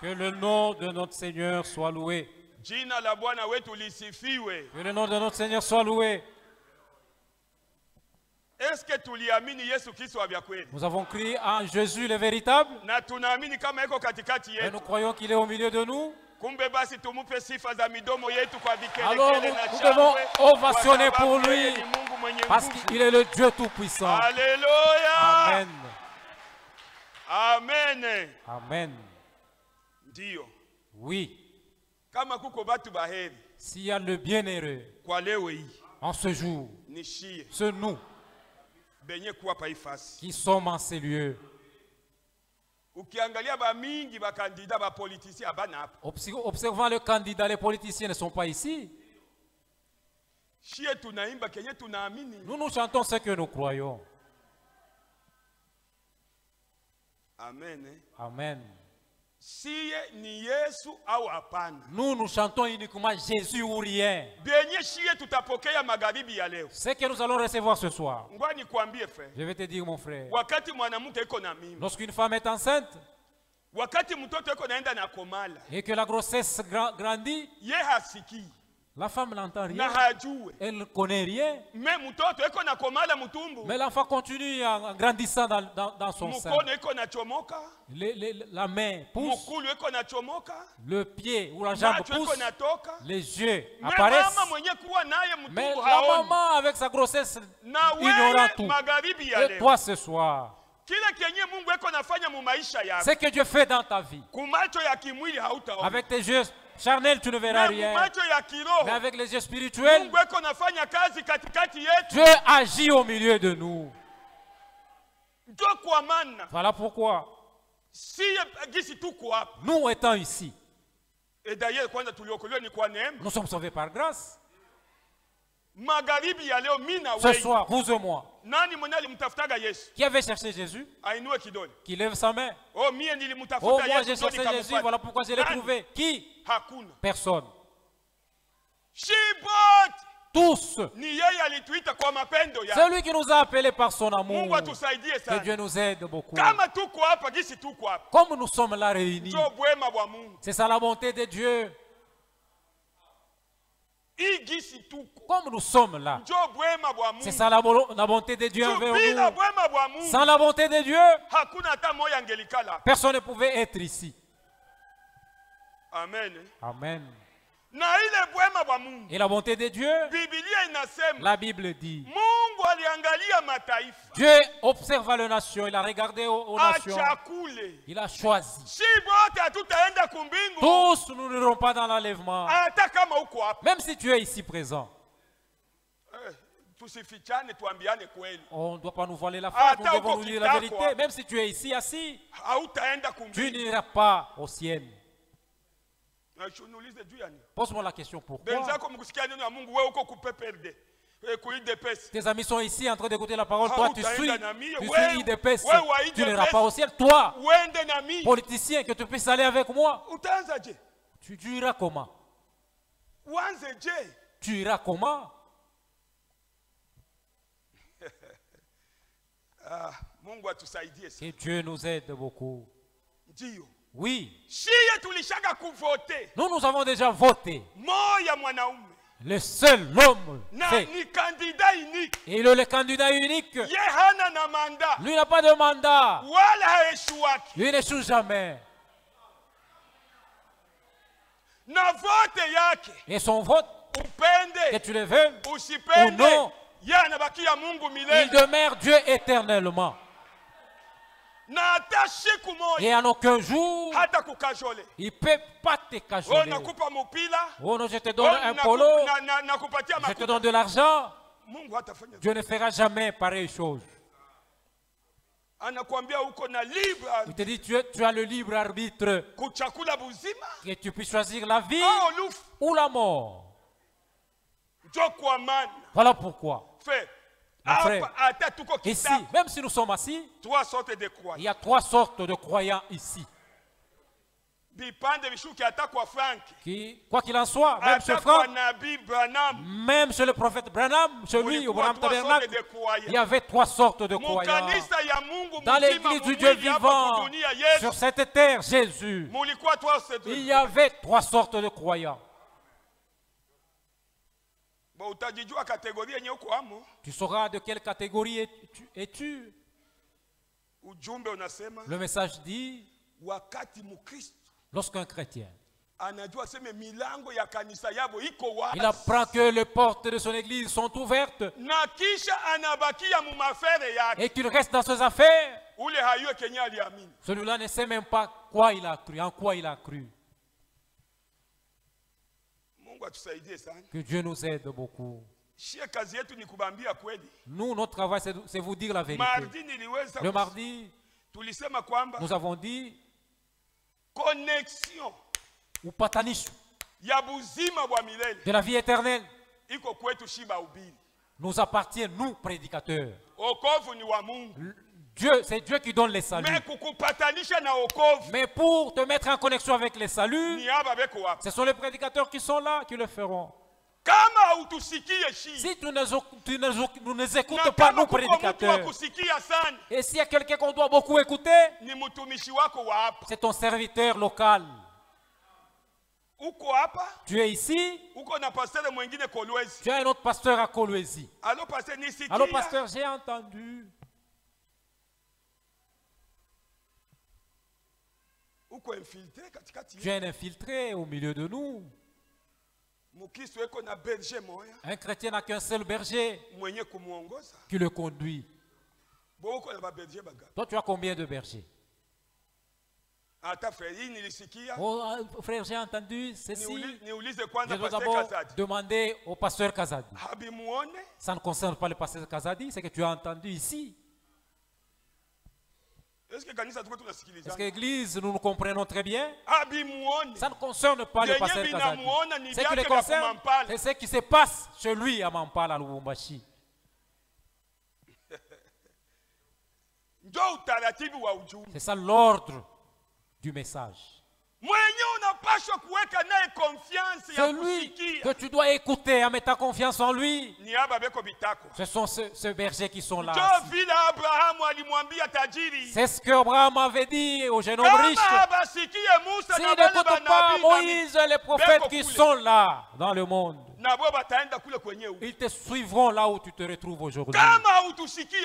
Que le nom de notre Seigneur soit loué. Que le nom de notre Seigneur soit loué. Nous avons crié en Jésus le véritable. Et nous croyons qu'il est au milieu de nous. Alors nous devons ovationner pour lui. Parce qu'il est le Dieu Tout-Puissant. Alléluia. Amen. Amen. Amen. Dio. Oui. Kama kuko batu baheri. S'il y a le bienheureux en ce jour, c'est nous qui sommes en ces lieux. Observant le candidat, les politiciens ne sont pas ici. Nous nous chantons ce que nous croyons. Amen. Amen. Nous nous chantons uniquement Jésus ou rien. Ce que nous allons recevoir ce soir. Je vais te dire, mon frère. Lorsqu'une femme est enceinte et que la grossesse grandit, la femme n'entend rien. Elle ne connaît rien. Mais l'enfant continue en grandissant dans son sein. La main pousse. Le pied ou la jambe pousse. Les yeux apparaissent. Mais la maman avec sa grossesse ignorant tout. Et toi ce soir, ce que Dieu fait dans ta vie, avec tes yeux charnel, tu ne verras rien. Mais avec les yeux spirituels, Dieu agit au milieu de nous. Voilà pourquoi nous étant ici, nous sommes sauvés par grâce. Ce soir, vous et moi, qui avait cherché Jésus, qui lève sa main. Oh, moi j'ai cherché Jésus, voilà pourquoi je l'ai trouvé. Qui? Personne. Tous. C'est lui qui nous a appelés par son amour. Que Dieu nous aide beaucoup. Comme nous sommes là réunis, c'est ça la bonté de Dieu. Comme nous sommes là, c'est ça la bonté de Dieu envers nous. Sans la bonté de Dieu, personne ne pouvait être ici. Amen. Amen. Et la bonté de Dieu, la Bible dit, Dieu observa les nations, il a regardé aux nations, il a choisi. Tous nous n'irons pas dans l'enlèvement, même si tu es ici présent. On ne doit pas nous voiler la face, nous devons nous dire la vérité. Même si tu es ici assis, tu n'iras pas au ciel. Pose-moi la question, pourquoi? Tes amis sont ici en train d'écouter la parole. Toi, tu suis IDPS. Tu n'iras pas au ciel. Toi, politicien, que tu puisses aller avec moi. Tu iras comment? Tu iras comment? Que Dieu nous aide beaucoup. Oui. Nous avons déjà voté. Le seul homme fait. Et il est le candidat unique. Lui n'a pas de mandat. Lui n'échoue jamais. Et son vote, que tu le veux ou non, il demeure Dieu éternellement. Et en aucun jour, il ne peut pas te cajoler. Oh non, je te donne un polo, je te donne de l'argent. Dieu ne fera jamais pareille chose. Il te dit, tu as le libre arbitre, que tu puisses choisir la vie ou la mort. Voilà pourquoi. Frère, ici, même si nous sommes assis, il y a trois sortes de croyants ici. qui, quoi qu'il en soit, même chez Franck, même chez le prophète Branham, chez lui, au Branham Tabernacle, il y avait 3 sortes de croyants. Dans l'église du Dieu vivant, sur cette terre, Jésus, il y avait 3 sortes de croyants. Tu sauras de quelle catégorie es-tu. Le message dit, lorsqu'un chrétien, il apprend que les portes de son église sont ouvertes et qu'il reste dans ses affaires, celui-là ne sait même pas quoi il a cru, en quoi il a cru. Que Dieu nous aide beaucoup. Nous, notre travail, c'est vous dire la vérité. Le mardi, nous avons dit connexion ou patanisho de la vie éternelle nous appartient, nous, prédicateurs. C'est Dieu qui donne les saluts. Mais pour te mettre en connexion avec les saluts, ce sont les prédicateurs qui sont là, qui le feront. Si tu ne nous écoutes pas, nous prédicateurs, et s'il y a quelqu'un qu'on doit beaucoup écouter, c'est ton serviteur local. Tu es ici, tu as un autre pasteur à Kolwezi. Allô pasteur, j'ai entendu. Tu es un infiltré au milieu de nous. Un chrétien n'a qu'un seul berger qui le conduit. Toi, tu as combien de bergers? Oh, frère, j'ai entendu ceci. Je dois d'abord demander au pasteur Kazadi. Ça ne concerne pas le pasteur Kazadi, c'est que tu as entendu ici. Est-ce que l'église, nous nous comprenons très bien? Ça ne concerne pas le pasteur Kazadi. Ce qui le concerne, c'est ce qui se passe chez lui à Mampala, à Lubumbashi. C'est ça l'ordre du message. Celui que tu dois écouter en mettant confiance en lui, ce sont ces bergers qui sont là. C'est ce que Abraham avait dit au jeune homme riche. S'ils n'écoutent pas Moïse et les prophètes qui sont là dans le monde, ils te suivront là où tu te retrouves aujourd'hui.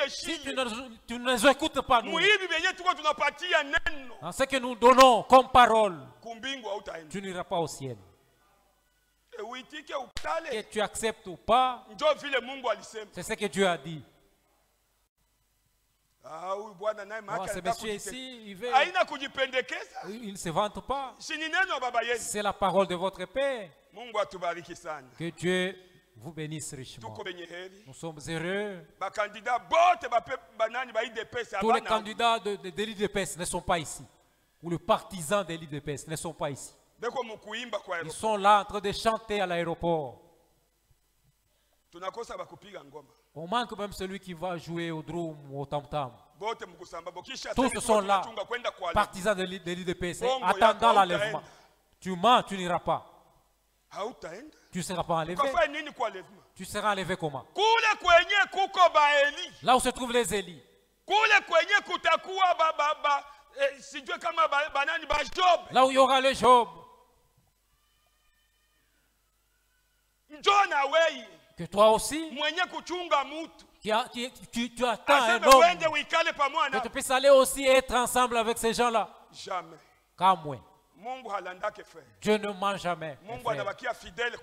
Si tu ne nous écoutes pas, nous, dans ce que nous donnons comme parole, tu n'iras pas au ciel. Que tu acceptes ou pas, c'est ce que Dieu a dit. Ce monsieur ici, il ne se vante pas. C'est la parole de votre Père. Que Dieu vous bénisse richement. Nous sommes heureux. Tous les candidats de l'IDPS ne sont pas ici. Ou les partisans de l'IDPS ne sont pas ici. Ils sont là en train de chanter à l'aéroport. On manque même celui qui va jouer au drum ou au tam-tam. Tous sont là, partisans de l'IDPS, attendant l'enlèvement. Tu mens, tu n'iras pas. Tu ne seras pas enlevé. Tu seras enlevé comment? Là où se trouvent les Élis. Là où il y aura le Job. Que toi aussi, tu attends un homme, que tu puisses aller aussi être ensemble avec ces gens-là. Jamais. Comme moi. Dieu ne ment jamais.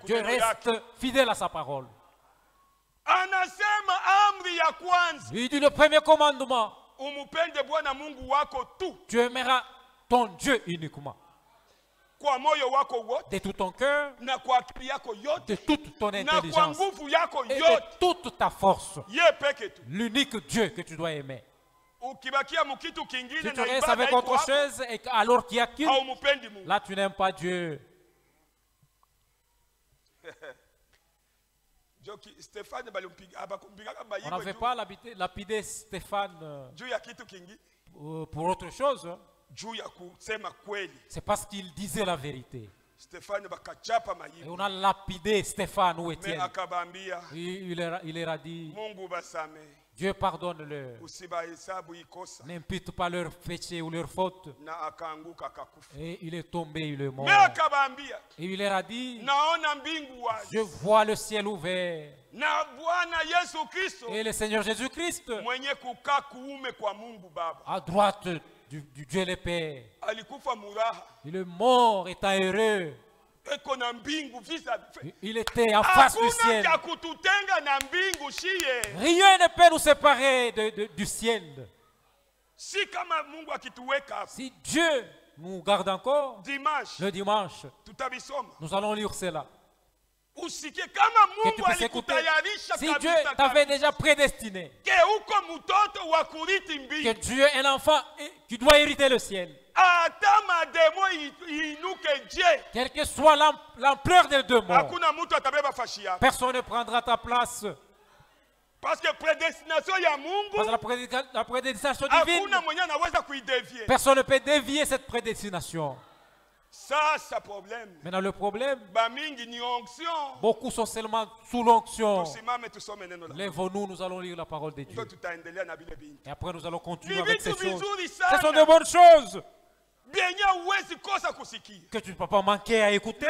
Dieu reste fidèle à sa parole. Il dit le premier commandement. Tu aimeras ton Dieu uniquement. De tout ton cœur, de toute ton intelligence et de toute ta force. L'unique Dieu que tu dois aimer. Si tu restes avec autre chose, alors qu'il y a qu'une, là tu n'aimes pas Dieu. On n'avait pas lapidé Stéphane pour autre chose. C'est parce qu'il disait la vérité. Et on a lapidé Stéphane ou Étienne. Il leur a dit, Dieu pardonne-leur, n'impute pas leurs péchés ou leurs fautes. Et il est tombé, il est mort. Et il leur a dit, je vois le ciel ouvert. Et le Seigneur Jésus-Christ, à droite du Dieu le Père, il est mort étant heureux. Il était en face du ciel. Rien ne peut nous séparer du ciel. Si Dieu nous garde encore, le dimanche, nous allons lire cela. Que tu puisses écouter. Si Dieu t'avait déjà prédestiné, que Dieu est un enfant qui doit hériter le ciel, quelle que soit l'ampleur des deux morts, personne ne prendra ta place. Parce que la prédestination divine, personne ne peut dévier cette prédestination. Ça, c'est le problème. Maintenant, le problème, beaucoup sont seulement sous l'onction. Lèvons-nous, nous allons lire la parole de Dieu. Et après, nous allons continuer avec ces choses. Ce sont de bonnes choses que tu ne peux pas manquer à écouter.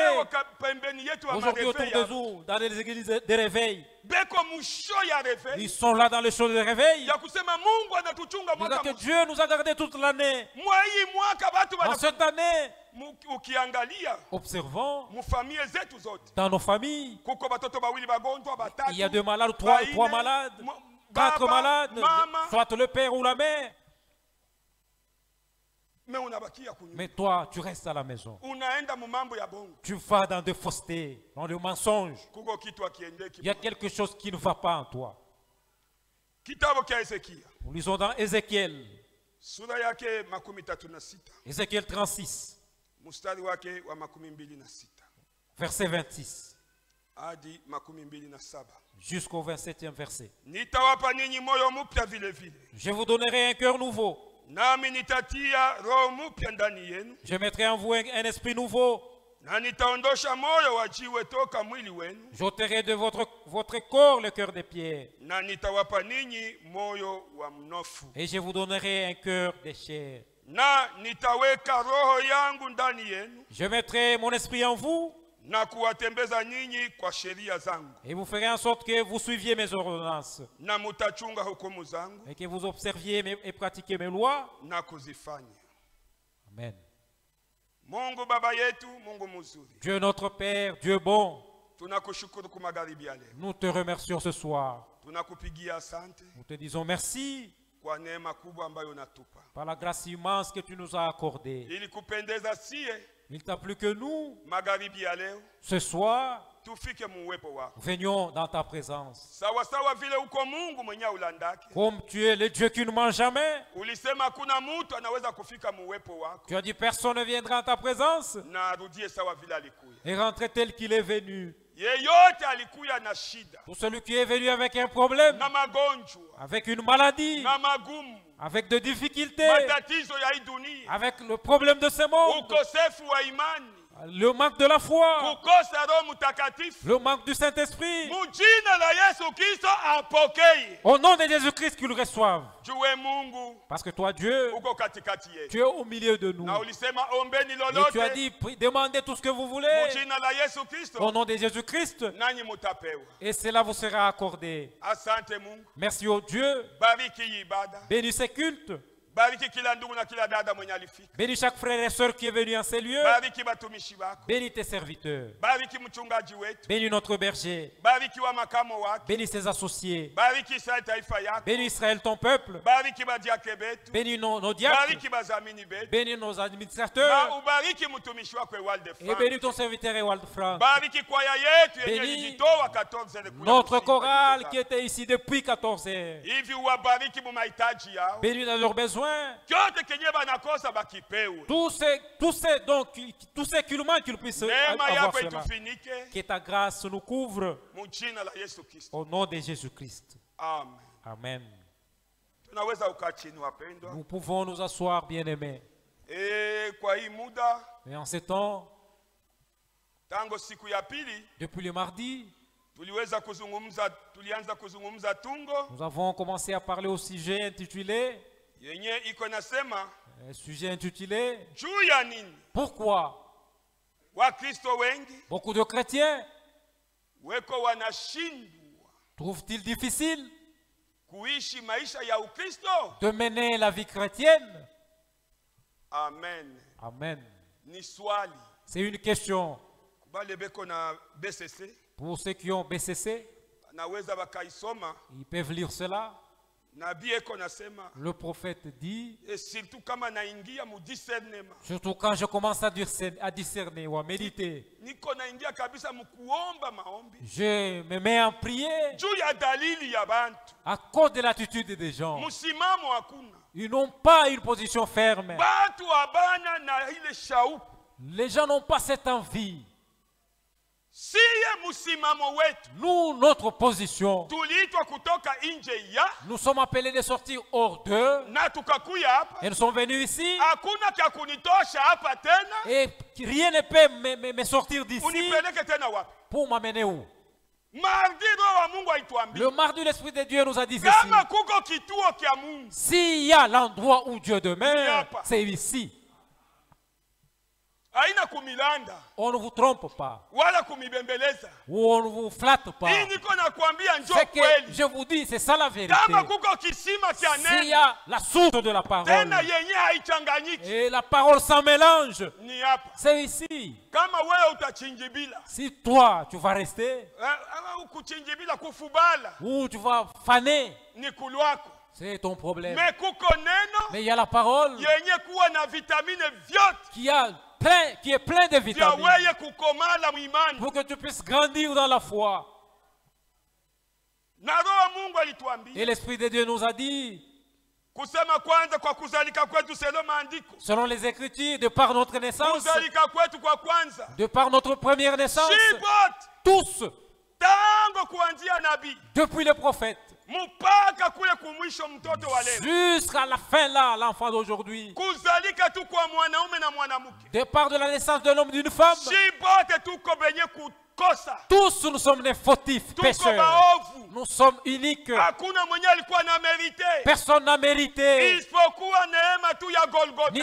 Aujourd'hui, autour de nous, dans les églises de réveil, ils sont là dans les choses de réveil. Que Dieu nous a gardés toute l'année. En cette année, observons dans nos familles, il y a 2 malades, 3 malades, 4 malades, soit le père ou la mère. Mais toi, tu restes à la maison. Tu vas dans des faussetés, dans le mensonge. Il y a quelque chose qui ne va pas en toi. Nous lisons dans Ézéchiel. Ézéchiel 36. Verset 26. Jusqu'au 27e verset. Je vous donnerai un cœur nouveau. Je mettrai en vous un esprit nouveau. J'ôterai de votre corps le cœur de pierre. Et je vous donnerai un cœur de chair. Je mettrai mon esprit en vous. Et vous ferez en sorte que vous suiviez mes ordonnances. Et que vous observiez et pratiquiez mes lois. Amen. Dieu notre Père, Dieu bon, nous te remercions ce soir. Nous te disons merci par la grâce immense que tu nous as accordée. Il t'a plu que nous, ce soir, venions dans ta présence. Comme tu es le Dieu qui ne ment jamais, tu as dit personne ne viendra en ta présence et rentrer tel qu'il est venu. Pour celui qui est venu avec un problème, avec une maladie, avec des difficultés, avec le problème de ce monde, le manque de la foi, le manque du Saint-Esprit, au nom de Jésus-Christ qu'ils le reçoivent. Parce que toi, Dieu, tu es au milieu de nous. Et tu as dit, demandez tout ce que vous voulez au nom de Jésus-Christ, et cela vous sera accordé. Merci au Dieu. Bénis ces cultes. Bénis chaque frère et soeur qui est venu en ces lieux. Bénis tes serviteurs. Bénis notre berger. Bénis ses associés. Bénis Israël ton peuple. Bénis nos diacres. Bénis nos administrateurs. Et bénis ton serviteur Ewald Frank. Bénis notre chorale qui était ici depuis 14 heures. Bénis dans leurs besoins. Tous ces qu'ils manquent, qu'ils puissent avoir cela. Que ta grâce nous couvre au nom de Jésus-Christ. Amen. Nous pouvons nous asseoir, bien-aimés. Et en ces temps, tango siku ya pili, depuis le mardi, tulianza kuzungumza tungo. Nous avons commencé à parler au sujet intitulé Yenye iko nasema juu ya nini? Pourquoi Wakristo wengi, beaucoup de chrétiens weko wanashindwa trouvent-ils difficile kuishi maisha ya Ukristo, de mener la vie chrétienne? Amen. Amen. Ni swali. C'est une question. Kubale beko na BCC. Pour ceux qui ont BCC, ils peuvent lire cela. Le prophète dit, et surtout quand je commence à discerner ou à méditer, je me mets en prière à cause de l'attitude des gens. Ils n'ont pas une position ferme. Les gens n'ont pas cette envie. Nous, notre position, nous sommes appelés de sortir hors d'eux et nous sommes venus ici et rien ne peut me sortir d'ici pour m'amener où? Le mardi, l'Esprit de Dieu nous a dit ceci: s'il y a l'endroit où Dieu demeure, c'est ici. On ne vous trompe pas. Ou on ne vous flatte pas. Ce que je vous dis, c'est ça la vérité. S'il y a la source de la parole et la parole sans mélange, c'est ici. Si toi, tu vas rester ou tu vas faner, c'est ton problème. Mais il y a la parole qui est plein de vitamines pour que tu puisses grandir dans la foi. Et l'Esprit de Dieu nous a dit, selon les Écritures, de par notre naissance, de par notre première naissance, tous, depuis le prophète, jusqu'à la fin là, l'enfant d'aujourd'hui, départ de la naissance de l'homme et d'une femme, tous nous sommes des fautifs, pécheurs. Nous sommes uniques. Personne n'a mérité. Ni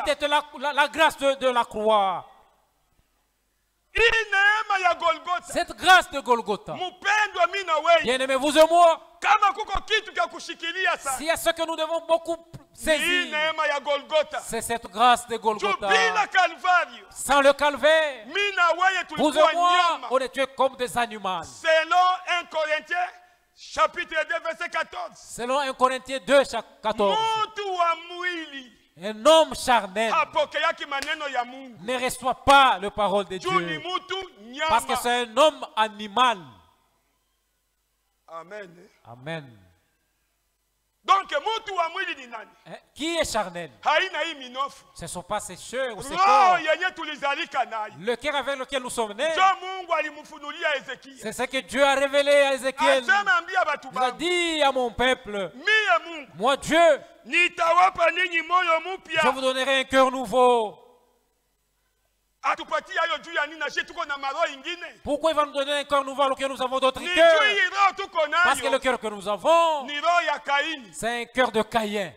la grâce de la croix. Cette grâce de Golgotha, bien-aimés, vous et moi, s'il y a ce que nous devons beaucoup saisir, c'est cette grâce de Golgotha. Sans le calvaire, vous et moi, on est tués comme des animaux. Selon 1 Corinthiens, chapitre 2, verset 14. Selon 1 Corinthiens 2, 14. Un homme charnel ne reçoit pas la parole de Dieu parce que c'est un homme animal. Amen. Amen. Donc, qui est charnel? Ce ne sont pas ces cheveux ou ces corps. Le cœur avec lequel nous sommes nés, c'est ce que Dieu a révélé à Ézéchiel. Il a dit à mon peuple, moi Dieu, je vous donnerai un cœur nouveau. Pourquoi il va nous donner un cœur nouveau alors que nous avons d'autres cœurs? Parce que le cœur que nous avons, c'est un cœur de Caïn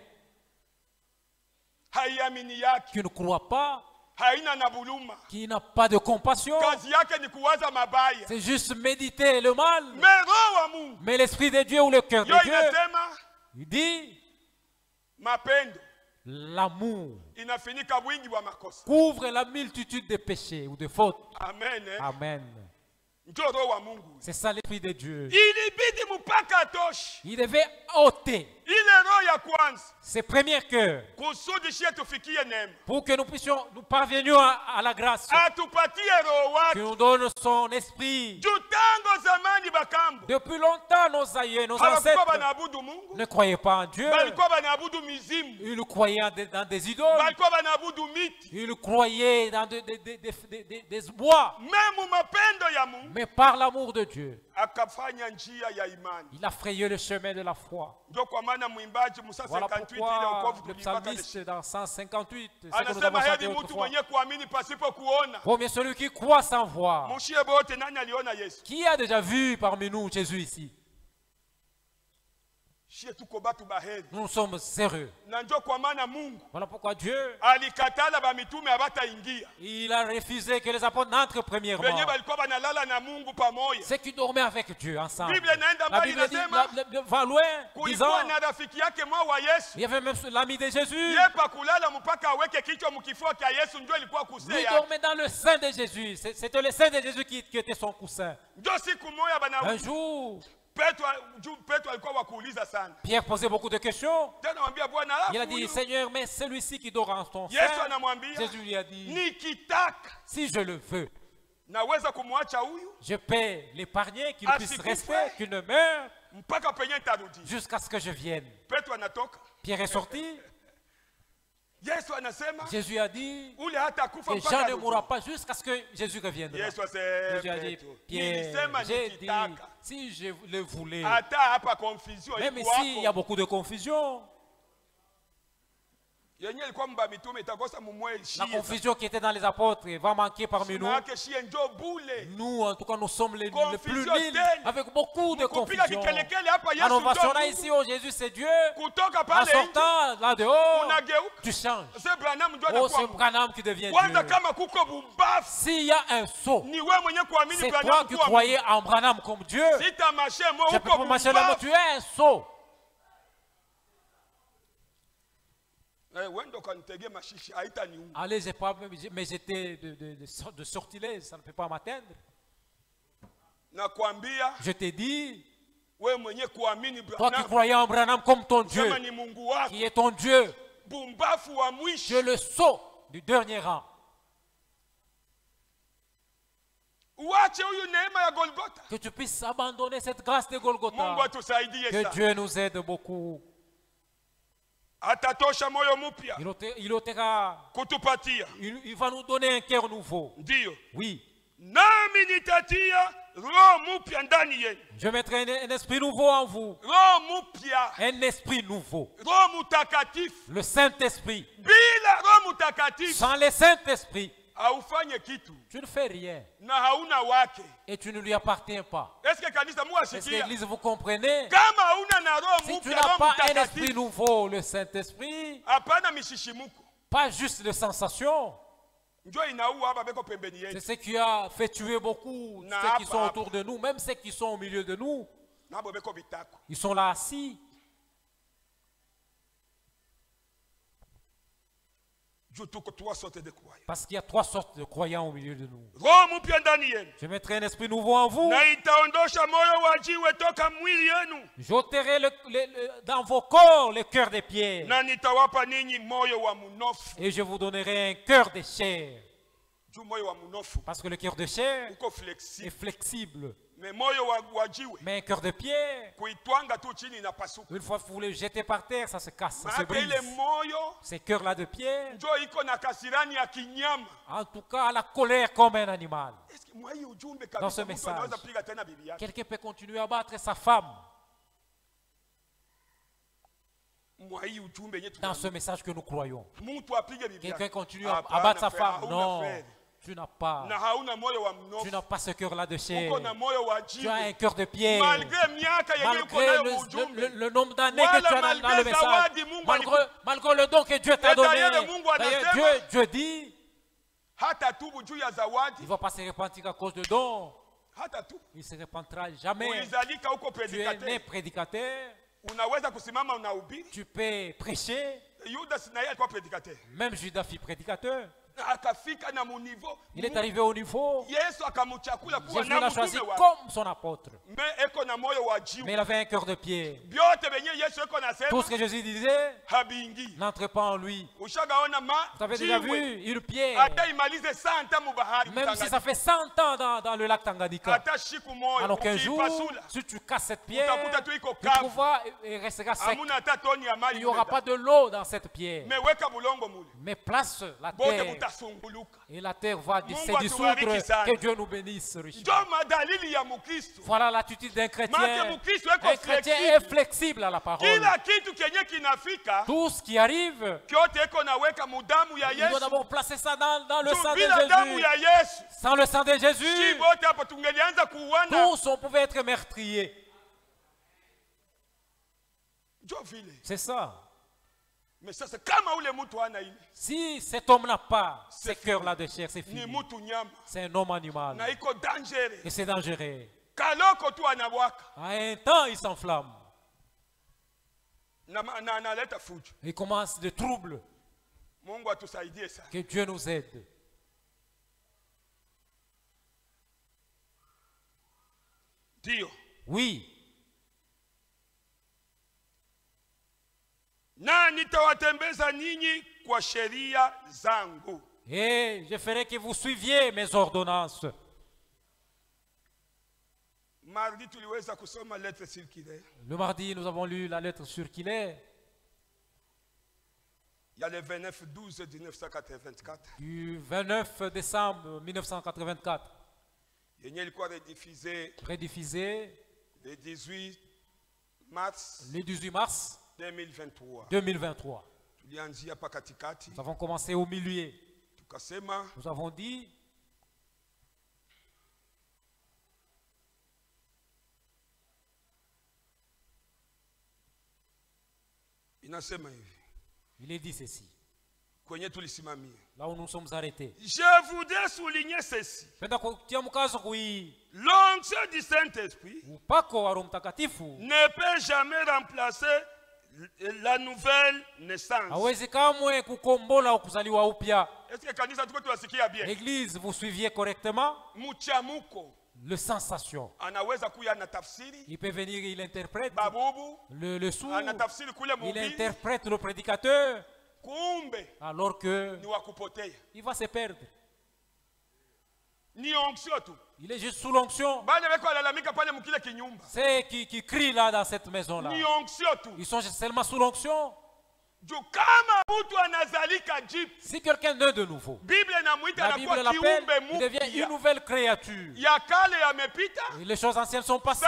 qui ne croit pas, qui n'a pas de compassion. C'est juste méditer le mal. Mais l'Esprit de Dieu ou le cœur de Dieu, il dit, l'amour couvre la multitude de péchés ou de fautes. Amen. Amen. C'est ça l'Esprit de Dieu. Il devait ôter ses premiers cœurs pour que nous puissions, nous parvenions à la grâce, que nous donne son esprit. Depuis longtemps, nos aïeux, nos ancêtres ne croyaient pas en Dieu. Ils croyaient dans des idoles. Ils croyaient dans des bois. Mais par l'amour de Dieu, il a frayé le chemin de la foi. Voilà pourquoi le psalmiste dans 158, combien celui qui croit sans voir. Qui a déjà vu parmi nous Jésus ici? Nous sommes sérieux. Voilà pourquoi Dieu il a refusé que les apôtres n'entrent premièrement. Ceux qui dormaient avec Dieu ensemble. La Bible dit, va loin, disant, il y avait même l'ami de Jésus. Lui dormait dans le sein de Jésus. C'était le sein de Jésus qui était son coussin. Un jour, Pierre posait beaucoup de questions. Il a dit, Seigneur, mais celui-ci qui dort en ton sein, Jésus lui a dit, si je le veux, je peux l'épargner, qu'il puisse rester, qu'il ne meure, jusqu'à ce que je vienne. Pierre est sorti. Jésus a dit que Jean ne mourra pas jusqu'à ce que Jésus revienne. Jésus a dit, Pierre, j'ai dit, si je le voulais, même ici il y a beaucoup de confusion. La confusion qui était dans les apôtres va manquer parmi nous. Nous, en tout cas, nous sommes les plus libres avec beaucoup de confusion. Alors, on va sonner ici, oh Jésus, c'est Dieu. En sortant là dehors, tu changes. Oh, c'est Branham qui devient Dieu. S'il y a un saut, c'est toi qui croyais en Branham comme Dieu. Je peux pas marcher là, tu es un saut. Allez, j'ai pas, mais j'étais de sortilège, ça ne peut pas m'atteindre. Je t'ai dit, toi qui croyais en Branham comme ton Dieu, qui est ton Dieu, tu es le sceau du dernier rang. Que tu puisses abandonner cette grâce de Golgotha. Que Dieu nous aide beaucoup. Il va nous donner un cœur nouveau. Oui. Je mettrai un esprit nouveau en vous. Un esprit nouveau. Le Saint-Esprit. Sans le Saint-Esprit, tu ne fais rien. Et tu ne lui appartiens pas. Est-ce que l'Église, vous comprenez? Si tu n'as pas un esprit nouveau, le Saint-Esprit, pas juste de sensations, c'est ce qui a fait tuer beaucoup, ceux qui sont autour de nous, même ceux qui sont au milieu de nous. Ils sont là assis. Parce qu'il y a trois sortes de croyants au milieu de nous. Je mettrai un esprit nouveau en vous. J'ôterai dans vos corps le cœur de pierre. Et je vous donnerai un cœur de chair. Parce que le cœur de chair est flexible. Mais un cœur de pierre, une fois que vous le jetez par terre, ça se casse, ça se brise. Ces cœurs-là de pierre, en tout cas, à la colère comme un animal. Dans ce message, quelqu'un peut continuer à battre sa femme. Dans ce message que nous croyons, quelqu'un continue à battre sa femme. Non. Tu n'as pas ce cœur-là de chair. Tu as un cœur de pierre. Malgré le nombre d'années que tu as dans le message, malgré le don que Dieu t'a donné. D'ailleurs, Dieu dit, il ne va pas se repentir à cause de don. Il ne se repentira jamais. Tu es né prédicateur. Tu peux prêcher. Même Judas fut prédicateur. Il est arrivé au niveau. Jésus l'a choisi comme son apôtre. Mais il avait un cœur de pierre. Tout ce que Jésus disait n'entre pas en lui. Vous avez déjà vu une pierre, même si ça fait 100 ans dans le lac Tanganyika, alors qu'un jour, si tu casses cette pierre, tu trouveras et restera sec. Il n'y aura pas de l'eau dans cette pierre. Mais place la terre Et la terre va se dissoudre. Que Dieu nous bénisse richement. Voilà l'attitude d'un chrétien. Un chrétien est flexible à la parole. Tout ce qui arrive, il doit d'abord placer ça dans le sang de Jésus. Sans le sang de Jésus, tous on pouvait être meurtriers. C'est ça. Mais ça, c'est comme si cet homme n'a pas ce cœur-là de chair, c'est fini. C'est un homme animal. Et c'est dangereux. À un temps, il s'enflamme. Il commence des troubles. Que Dieu nous aide. Oui. Et je ferai que vous suiviez mes ordonnances. Le mardi, nous avons lu la lettre circulaire. Il y a le 29/12/1984. Du 29 décembre 1984. Rediffusé le 18 mars. Le 18 mars 2023. Nous avons commencé au milieu. Nous avons dit il est dit ceci. Là où nous sommes arrêtés. Je voudrais souligner ceci. L'onction du Saint-Esprit ne peut jamais remplacer la nouvelle naissance. L'église, vous suiviez correctement? Le sensation. Il peut venir, il interprète le sourd, il interprète le prédicateur, alors que il va se perdre. Il est juste sous l'onction. C'est qui crient là dans cette maison-là. Ils sont seulement sous l'onction. Si quelqu'un n'est de nouveau, la Bible l'appelle, il devient une nouvelle créature. Et les choses anciennes sont passées.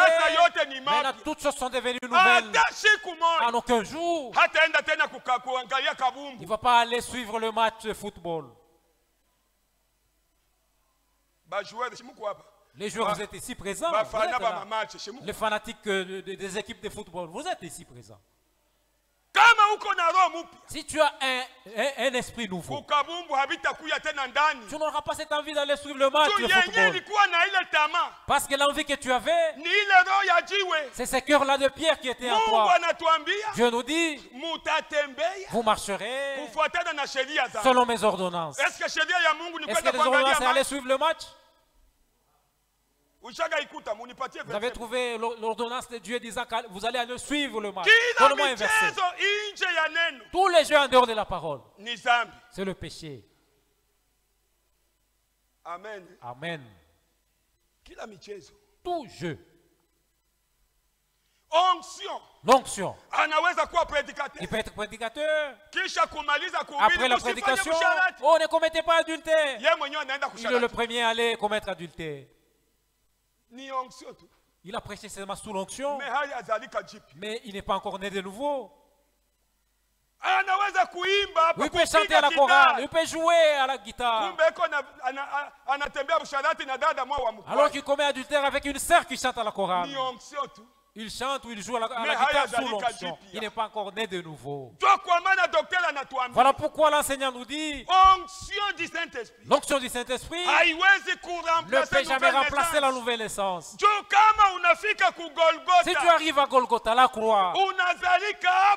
Maintenant, toutes choses sont devenues nouvelles. En aucun jour, il ne va pas aller suivre le match de football. Les joueurs, vous êtes ici présents. Les fanatiques des équipes de football, vous êtes ici présents. Si tu as un esprit nouveau, tu n'auras pas cette envie d'aller suivre le match de football. Parce que l'envie que tu avais, c'est ce cœur-là de pierre qui était en toi. Dieu nous dit, vous marcherez selon mes ordonnances. Est-ce que les ordonnances allaient suivre le match? Vous avez trouvé l'ordonnance de Dieu disant que vous allez aller suivre le match. Donne-moi un verset. Tous les jeux en dehors de la parole, c'est le péché. Amen. Amen. Tout jeu. L'onction. Il peut être prédicateur. Après la prédication, oh, ne commettez pas adultère. Il est le premier à aller commettre adultère. Il a prêché seulement sous l'onction, mais il n'est pas encore né de nouveau. Il peut chanter à la chorale, il peut jouer à la guitare. Alors qu'il commet adultère avec une sœur qui chante à la chorale. Il chante ou il joue à la guitare sous l'onction. Il n'est pas encore né de nouveau. Voilà pourquoi l'enseignant nous dit l'onction du Saint-Esprit ne peut jamais remplacer la nouvelle naissance. Si tu arrives à Golgotha, la croix,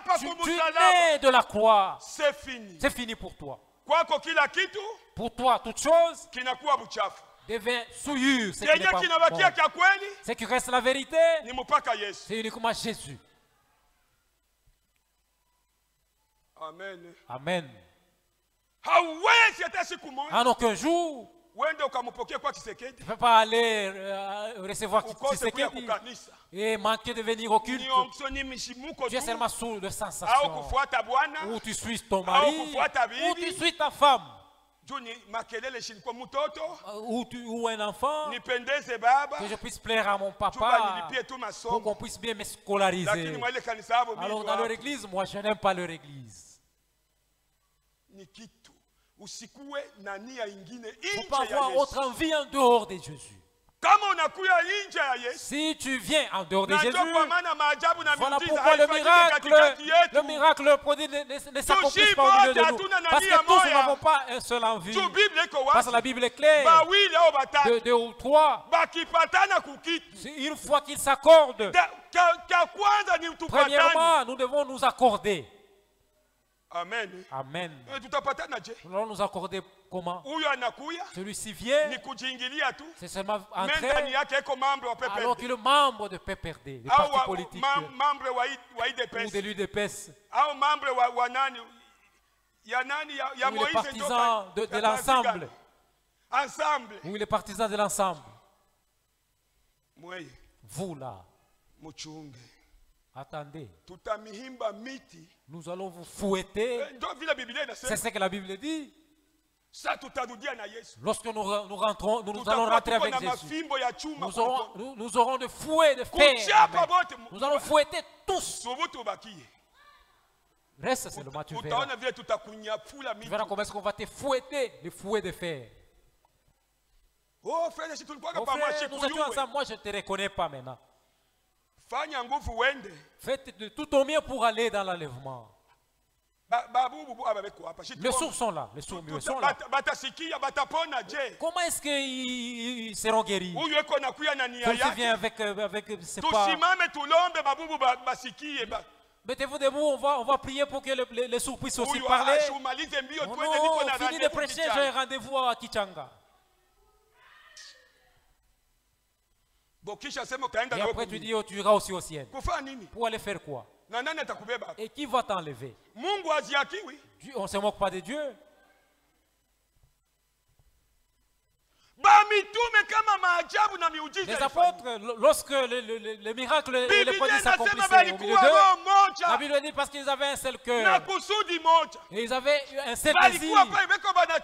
tu nais de la croix, c'est fini pour toi. Pour toi, toute chose devient souillure. Ce qui reste la vérité, c'est uniquement Jésus. Amen. Amen. En aucun jour, tu ne peux pas aller recevoir Tshisekedi et manquer de venir au culte. Tu es seulement sous de sensation. Ou tu suis ton mari, ou tu suis ta femme. ou un enfant, que je puisse plaire à mon papa, pour qu'on puisse bien me scolariser. Alors dans leur église, moi je n'aime pas leur église. Il ne faut pas avoir autre envie en dehors de Jésus. Si tu viens en dehors de Jésus, voilà pourquoi le miracle, le produit ne s'accomplisse pas au milieu de nous. Parce que tous nous n'avons pas un seul envie. Parce que la Bible est claire. Deux ou trois, une fois qu'ils s'accordent, premièrement, nous devons nous accorder. Amen. Amen. Nous allons nous accorder comment? Celui-ci vient, c'est seulement entrer, alors qu'il est membre de PPRD, le parti politique, ou de l'UDPS, ou les partisans de l'ensemble, ou les partisans de l'ensemble. Vous là, attendez. Nous allons vous fouetter. C'est ce que la Bible dit. Lorsque nous rentrons, nous allons rentrer avec Jésus. Nous aurons de fouets de fer. Nous allons fouetter tous. Reste seulement, tu verras. Tu verras comment est-ce qu'on va te fouetter, les fouets de fer. Oh frère, nous étions ensemble. Moi, je ne te reconnais pas maintenant. Faites de tout ton mieux pour aller dans l'enlèvement. Les sourds sont là. Les sourds sont là. Comment est-ce qu'ils seront guéris? Celui-ci vient avec c'est pas... Mettez-vous debout, on va prier pour que les sourds puissent aussi parler. Non, fini de prêcher, j'ai un rendez-vous à Kichanga. Et après tu dis, oh, tu iras aussi au ciel. Pour aller faire quoi? Et qui va t'enlever? On ne se moque pas de Dieu. Les apôtres, lorsque les miracles et les prodiges s'accomplissaient au milieu d'eux, la Bible dit parce qu'ils avaient un seul cœur. Et ils avaient un seul désir.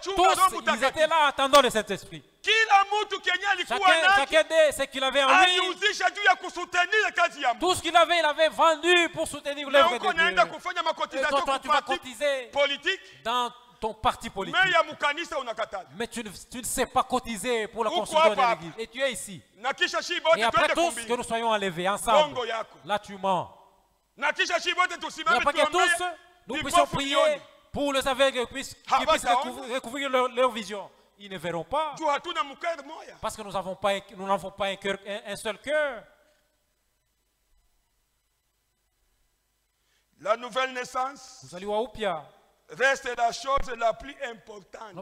Tous, ils étaient là attendant le Saint-Esprit. Chacun d'eux, ce qu'il avait en lui, tout ce qu'il avait, il avait vendu pour soutenir l'œuvre de Dieu. Et toi, tu vas cotiser dans ton parti politique. Mais tu ne sais pas cotiser pour la construction de l'église. Et tu es ici. Et après tous, que nous soyons enlevés ensemble. Là, tu mens. Et après que tous, nous puissions prier pour les aveugles qu'ils puissent recouvrir leur vision. Ils ne verront pas. Parce que nous n'avons pas un seul cœur. La nouvelle naissance reste la chose la plus importante.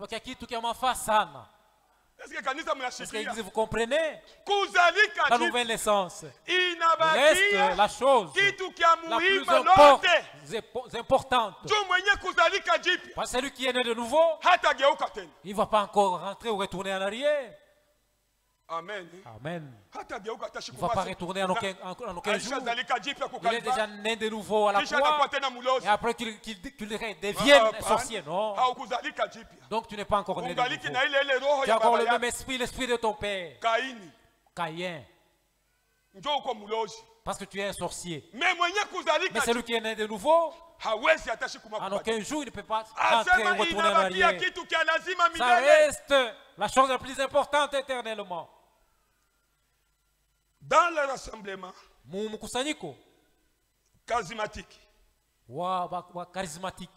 Est-ce que vous comprenez? La nouvelle naissance reste la chose la plus importante. Parce que celui qui est né de nouveau, il ne va pas encore rentrer ou retourner en arrière. Amen. Amen. Il ne va pas retourner en aucun jour. Il est déjà né de nouveau à la croix. Et après qu'il devienne sorcier. Non. Donc tu n'es pas encore né de nouveau. Tu as encore le même esprit, l'esprit de ton père. Caïn. Parce que tu es un sorcier. Mais celui qui est né de nouveau, en aucun jour il ne peut pas rentrer ou retourner en arrière. Ça reste la chose la plus importante éternellement. Dans le rassemblement charismatique,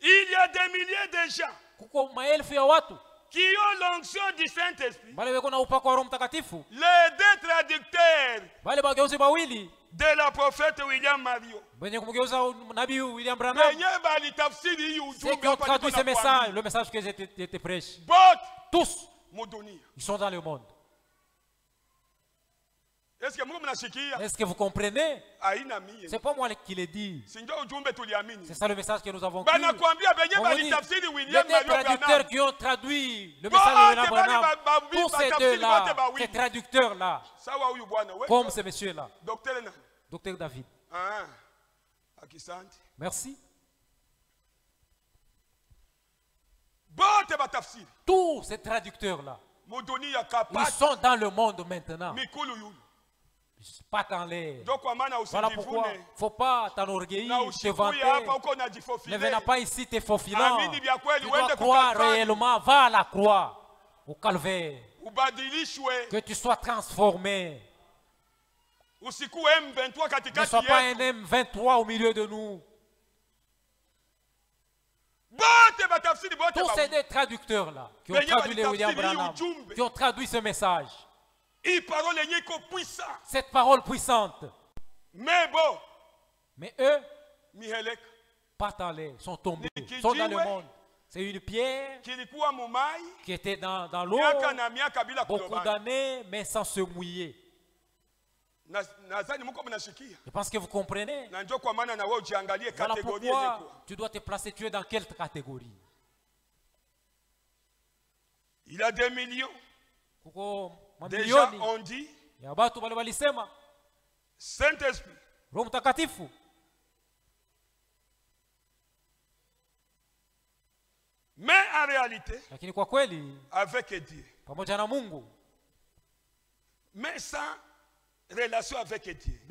il y a des milliers de gens qui ont l'onction du Saint-Esprit. Les deux traducteurs de la prophète William Mario. Ceux qui ont traduit ce message, le message que j'étais prêche. Tous, ils sont dans le monde. Est-ce que vous comprenez? C'est pas moi qui l'ai dit. C'est ça le message que nous avons cru. Les traducteurs qui ont traduit le message de William Branham, tous ces deux-là, ces traducteurs-là, comme ce monsieur-là, Docteur David. Merci. Tous ces traducteurs-là, ils sont dans le monde maintenant. Pas dans l'air. Voilà pourquoi il ne faut pas t'enorgueillir, te vanter. Ne viens pas ici te faufilant. Tu dois croire réellement. Va à la croix, au calvaire. Que tu sois transformé. Ne sois pas un M23 au milieu de nous. Tous ces des traducteurs-là qui ont traduit les William Branham, qui ont traduit ce message. Cette parole puissante. Mais eux, pas dans l'air, sont tombés, sont dans le monde. C'est une pierre qui était dans l'eau beaucoup d'années, mais sans se mouiller. Je pense que vous comprenez. Voilà pourquoi tu dois te placer. Tu es dans quelle catégorie? Il a des millions. Déjà on dit Saint-Esprit. Mais en réalité, avec Dieu, mais sans relation avec Dieu,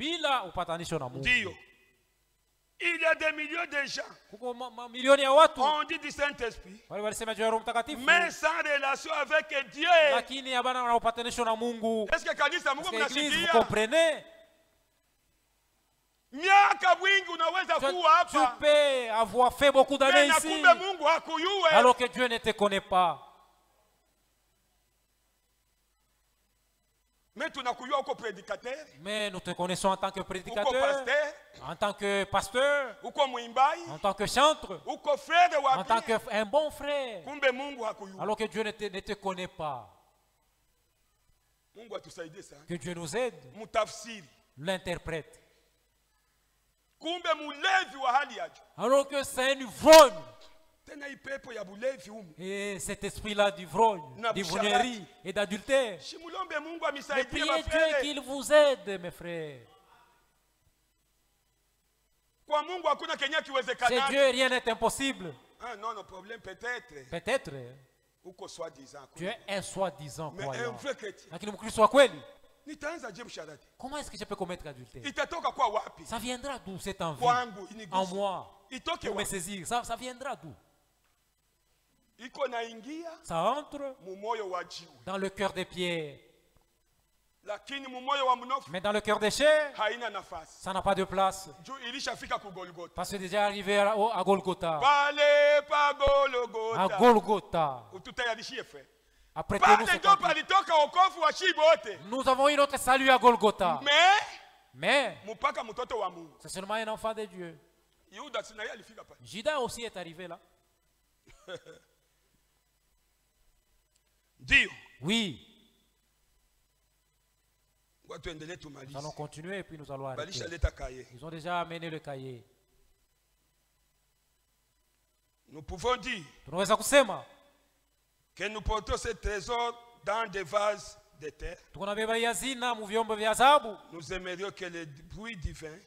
Dieu, il y a des millions de gens. On dit du Saint-Esprit, mais sans relation avec Dieu. Est-ce que l'église, vous comprenez? Tu peux avoir fait beaucoup d'années ici, alors que Dieu ne te connaît pas. Mais nous te connaissons en tant que prédicateur, en tant que pasteur, en tant que chantre, en tant qu'un bon frère, alors que Dieu ne te connaît pas. Que Dieu nous aide, l'interprète. Alors que c'est un ivrogne. Et cet esprit-là d'ivrognerie et d'adultère. Mais priez Dieu qu'il vous aide, mes frères. Chez Dieu, rien n'est impossible. Non, le problème peut-être. Peut-être. Tu es un soi-disant croyant. Comment est-ce que je peux commettre l'adultère? Ça viendra d'où cette envie en moi pour me saisir? Ça viendra d'où? Ça entre dans le cœur des pierres. Mais dans le cœur des chairs, ça n'a pas de place. Parce que c'est déjà arrivé à Golgotha. À Golgotha. Après nous avons eu notre salut à Golgotha. Mais c'est seulement un enfant de Dieu. Judas aussi est arrivé là. Oui. Nous allons continuer et puis nous allons arrêter. Ils ont déjà amené le cahier. Nous pouvons dire que nous portons ce trésor dans des vases de terre. Nous aimerions que le bruit divin,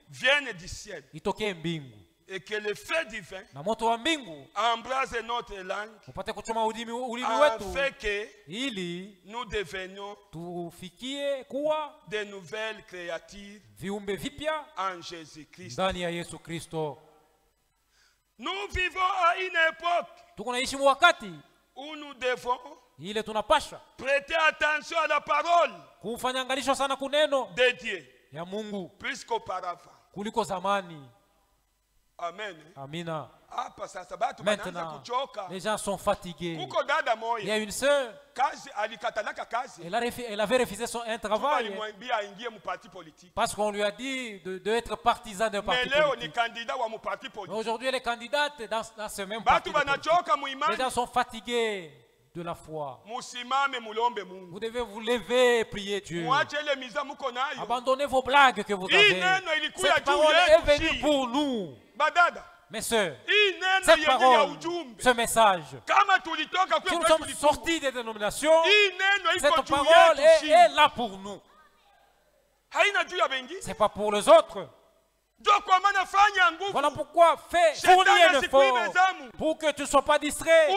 vienne du ciel. Et que le feu divin embrase notre langue afin que nous devenions de nouvelles créatures en Jésus-Christ. Nous vivons à une époque où nous devons prêter attention à la parole de Dieu plus qu'auparavant. Amen. Amina. Maintenant, les gens sont fatigués. Il y a une sœur, elle avait refusé un travail parce qu'on lui a dit d'être partisan d'un parti politique. Aujourd'hui, elle est candidate dans ce même parti politique. Les gens sont fatigués de la foi. Vous devez vous lever et prier Dieu. Abandonnez vos blagues que vous avez. Cette parole est venue pour nous. Mes soeurs, cette parole, ce message, si nous sommes sortis des dénominations, cette parole est là pour nous. Ce n'est pas pour les autres. Voilà pourquoi fournis un effort pour que tu ne sois pas distrait.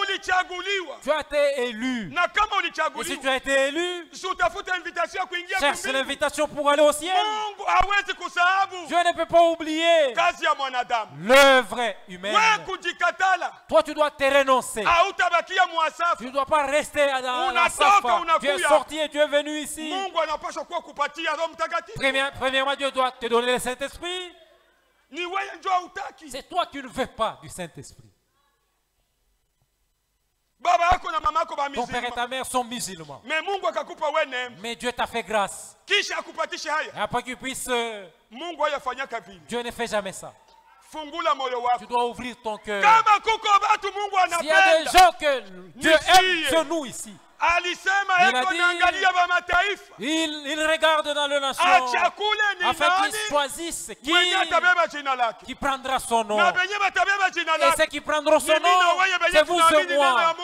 Tu as été élu. Et si tu as été élu, cherche l'invitation pour aller au ciel. Dieu ne peut pas oublier l'œuvre humaine. Toi, tu dois te renoncer. Tu ne dois pas rester dans la safa. Tu es sorti et tu es venu ici. Premièrement, Dieu doit te donner le Saint-Esprit. C'est toi qui ne veux pas du Saint-Esprit. Ton père et ta mère sont musulmans. Mais Dieu t'a fait grâce. Et après qu'il puisse, Dieu ne fait jamais ça. Tu dois ouvrir ton cœur. S'il y a des gens que Dieu aime sur nous ici, il regarde dans les nations afin qu'ils choisissent qui prendra son nom. Et ceux qui prendront son nom, c'est vous, c'est moi.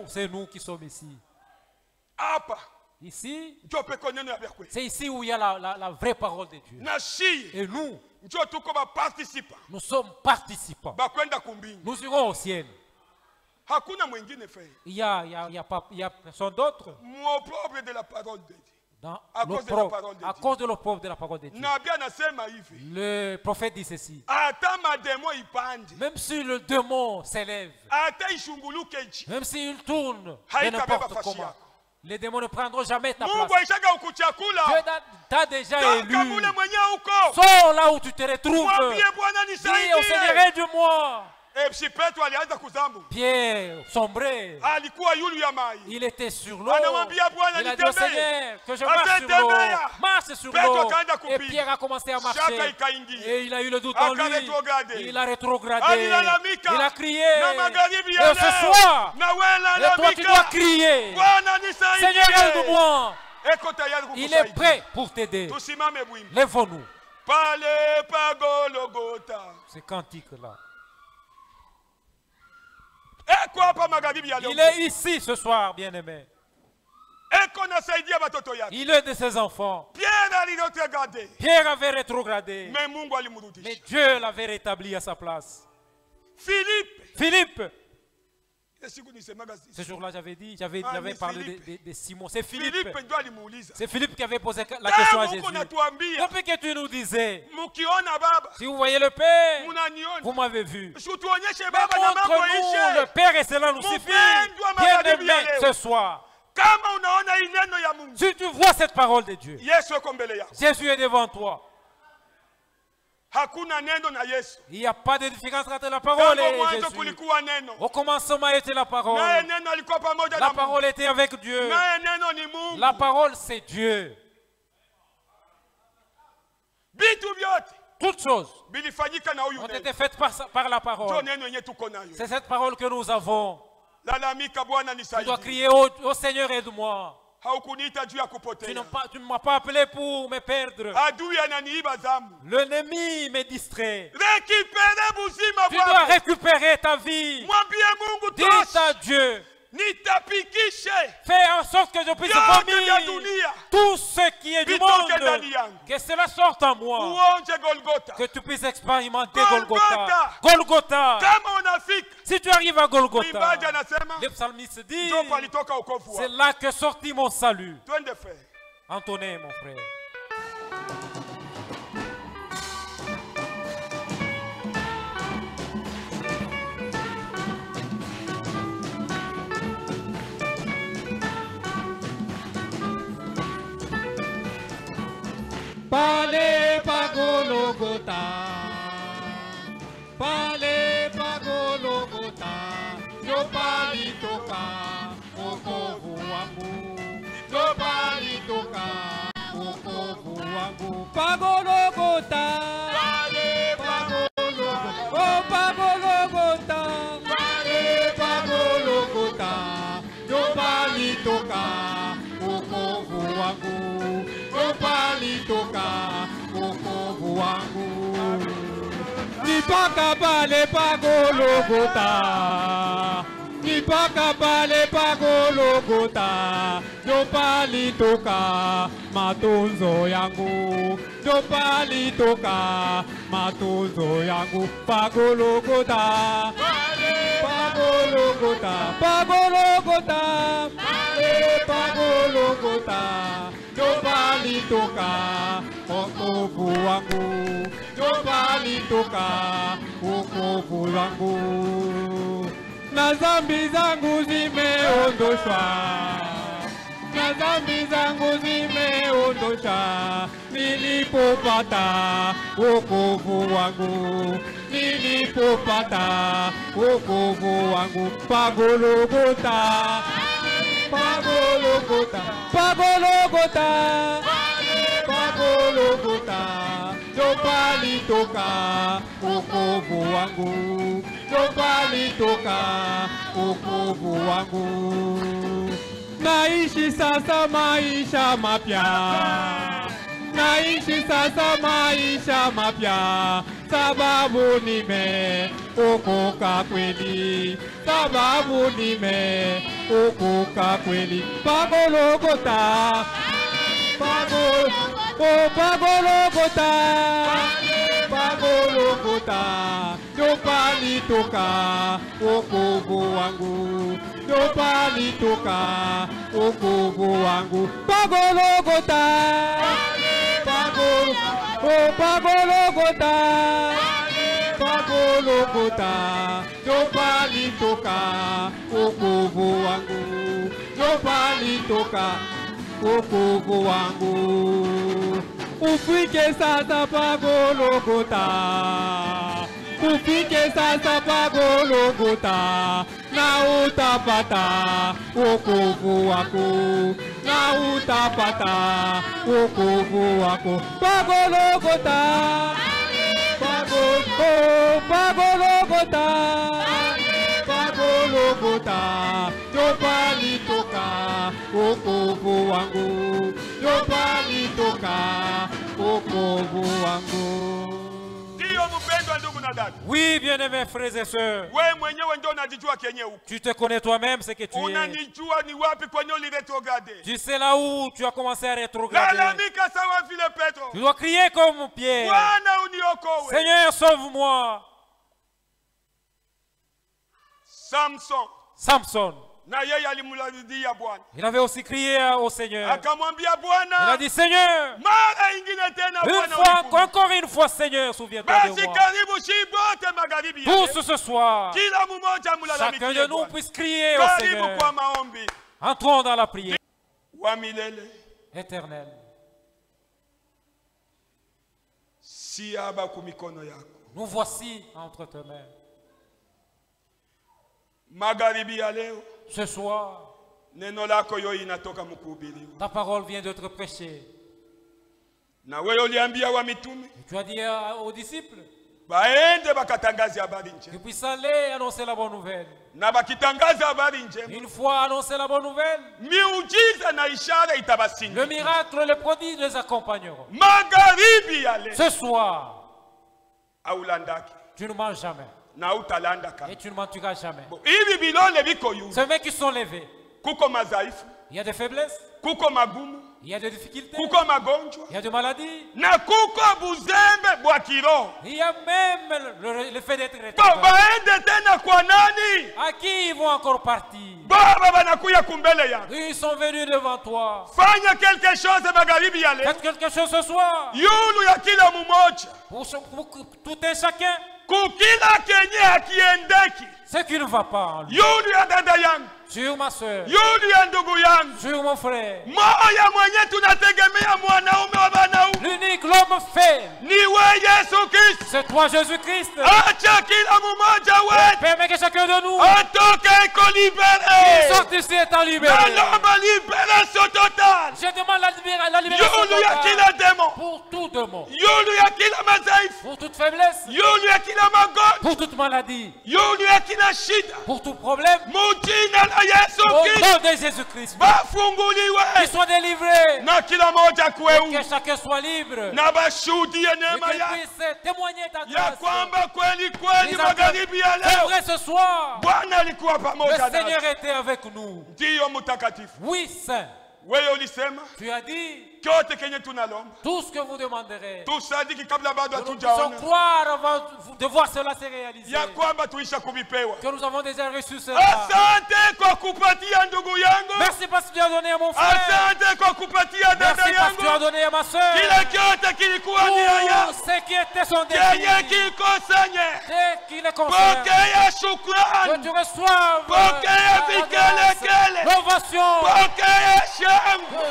C'est nous qui sommes ici. Ici, c'est ici où il y a la vraie parole de Dieu. Et nous sommes participants. Nous irons au ciel. Il y a personne d'autre. À cause de l'opprobre de la parole de Dieu. Le prophète dit ceci. Même si le démon s'élève, même s'il tourne de n'importe comment, les démons ne prendront jamais ta place. Dieu t'a déjà élu. Sors là où tu te retrouves. Dis au Seigneur, aide-moi. Pierre sombré. Il était sur l'eau. Il a dit au Seigneur que je marche sur l'eau. Marche sur l'eau. Et Pierre a commencé à marcher. Et il a eu le doute en lui. Il a rétrogradé. Il a crié. Et ce soir, et toi tu dois crier. Seigneur, aide-moi. Il est prêt pour t'aider. Lève-nous. Ce cantique là. Il est ici ce soir, bien-aimé. Il est de ses enfants. Pierre avait rétrogradé. Mais Dieu l'avait rétabli à sa place. Philippe. Ce jour-là, j'avais parlé de Simon. C'est Philippe. C'est Philippe qui avait posé la question à Jésus. Depuis que tu nous disais, si vous voyez le Père, vous m'avez vu. Montre-nous le Père et cela nous suffit. Bien-aimé, ce soir, si tu vois cette parole de Dieu, Jésus est devant toi. Il n'y a pas de différence entre la parole et Jésus. Au commencement était la parole. La parole était avec Dieu. La parole, c'est Dieu. Toutes choses ont été faites par la parole. C'est cette parole que nous avons. Tu dois crier au Seigneur, aide-moi. Tu ne m'as pas appelé pour me perdre. L'ennemi me distrait. Tu dois récupérer ta vie. Dis à Dieu. Fais en sorte que je puisse vomir tout ce qui est du monde. Que cela sorte en moi. Que tu puisses expérimenter Golgotha. Golgotha. Si tu arrives à Golgotha, le psalmiste dit, c'est là que sortit mon salut. Entonnez, mon frère. Pale pa Golgotha, pale pa Golgotha, yo pali toka wokovu wangu, yo pali toka wokovu wangu. Pa Golgotha, pale pa Golgotha, oh pa Golgotha, pale pa Golgotha, yo pali toka wokovu wangu. Palitoka wokovu wangu. Nipaka pale pa Golgotha, nipaka pale pa Golgotha, Jopalitoka matunzo yangu, Jopalitoka matunzo yangu, Pagologota, Pagologota, Pagologota, Pagologota, Jopalitoka wokovu wangu, Jopalitoka wokovu wangu, na dhambi zangu zimeondoshwa, na dhambi zangu zimeondosha, nilipopata wokovu wangu, nilipopata wokovu wangu, Pagologota, Pagologota, Pagologota, Pagologota, Jopalitoka wokovu wangu, Jopalitoka wokovu wangu. Naishi sasa maisha mapya, naishi sasa maisha mapya, sababu nimeokoka kweli, sababu nimeokoka kweli. Pagologota, Pagologota, Pagologota, Jopalitoka wokovu wangu, Jopalitoka wokovu wangu, Pagologota, Pagologota, Pagologota, Jopalitoka wokovu wangu, Jopalitoka wokovu wangu. Ufike sasa Pagologota, ufike sasa Pagologota, na utapata wokovu wako, na utapata wokovu wako, Pagologota, Pagologota, Pagologota, Jopalitoka wokovu wangu, Jopalitoka wokovu wangu. Oui, bien-aimés frères et sœurs. Tu te connais toi-même ce que tu es. Tu sais là où tu as commencé à rétrograder. Tu dois crier comme Pierre. Seigneur, sauve-moi. Samson. Il avait aussi crié au Seigneur. Il a dit, Seigneur, encore une fois, Seigneur, souviens-toi de moi. Tous ce soir, chacun de nous puisse crier au Seigneur. Entrons dans la prière. Éternel, nous voici entre tes mains. Ce soir, ta parole vient d'être prêchée. Tu as dit aux disciples qu'ils puissent aller annoncer la bonne nouvelle. Une fois annoncé la bonne nouvelle, le miracle, le prodige les accompagneront. Ce soir, tu ne manges jamais. Et tu ne mentiras jamais. Ces mecs qui sont levés, il y a des faiblesses, il y a des difficultés, il y a des maladies, il y a même le fait d'être retardé. À qui ils vont encore partir? Ils sont venus devant toi. Faites quelque chose ce soir. Pour tout un chacun. Ce qui ne va pas en lui. Sur ma soeur, sur mon frère, l'unique l'homme fait, c'est toi Jésus-Christ. Permets que chacun de nous sorte ici étant libéré. Je demande la libération totale pour tout démon, pour toute faiblesse, pour toute maladie, pour tout problème. Au nom de Jésus-Christ, qu'ils soient délivrés, que chacun soit libre, et qu'il puisse témoigner ta grâce. C'est vrai ce soir, le Seigneur était avec nous. Oui, Saint. Tu as dit tout ce que vous demanderez. Nous pouvons croire avant de voir cela se réaliser. Que nous avons déjà reçu cela. Merci parce que tu as donné à mon frère. Merci parce que tu as donné à ma soeur. Tout ce qui était son désir. Dès qu'il est concerne. Que tu reçoives l'ovation.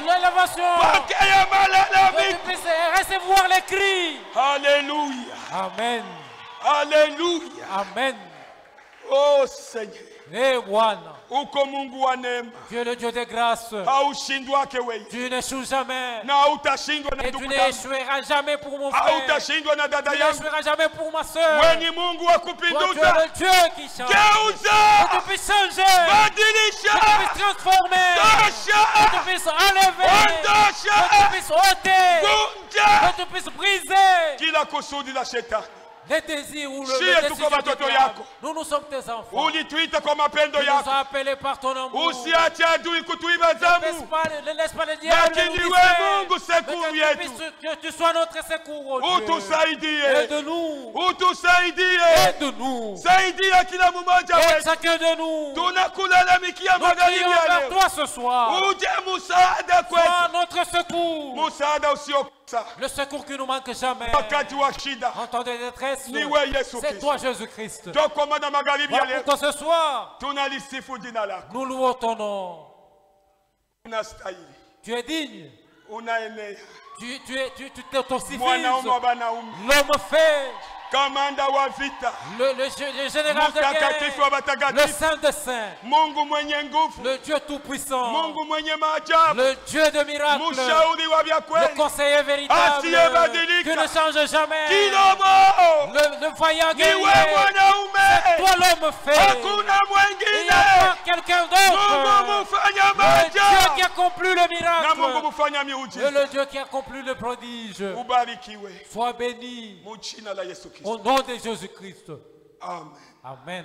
L'élévation. Que tu puisses recevoir les cris. Alléluia. Amen. Alléluia. Amen. Oh Seigneur. Eh Bwana. Dieu est le Dieu de grâce. Tu n'échoues jamais. Et tu n'échoueras jamais pour mon frère. Tu n'échoueras jamais pour ma soeur. Toi, tu es le Dieu qui change. Que tu puisses changer. Que tu puisses transformer. Que tu puisses enlever. Que tu puisses ôter. Que tu puisses briser les désirs ou le désir du diable. Nous sommes tes enfants. Tu nous as appelés par ton amour. Ne laisse pas le diable nous distraire. Que tu sois notre secours, oh Dieu. Aide-nous. Aide-nous. Aide chacun de nous. Nous prions vers toi ce soir. Sois notre secour. Le secours qui nous manque jamais. En temps de détresse, c'est toi Jésus-Christ. Pour ce soir, nous louons ton nom. Tu es digne. Tu t'autosuffises. L'homme fait. Le général de guerre, le saint de saints, le Dieu tout-puissant, le Dieu de miracles, le conseiller véritable, qui ne change jamais, le vaillant guerrier. C'est toi l'homme fait. Il n'y a pas quelqu'un d'autre. Le Dieu qui accomplit le miracle, et le Dieu qui accomplit le prodige. Sois béni. Au nom de Jésus-Christ. Amen. Amen.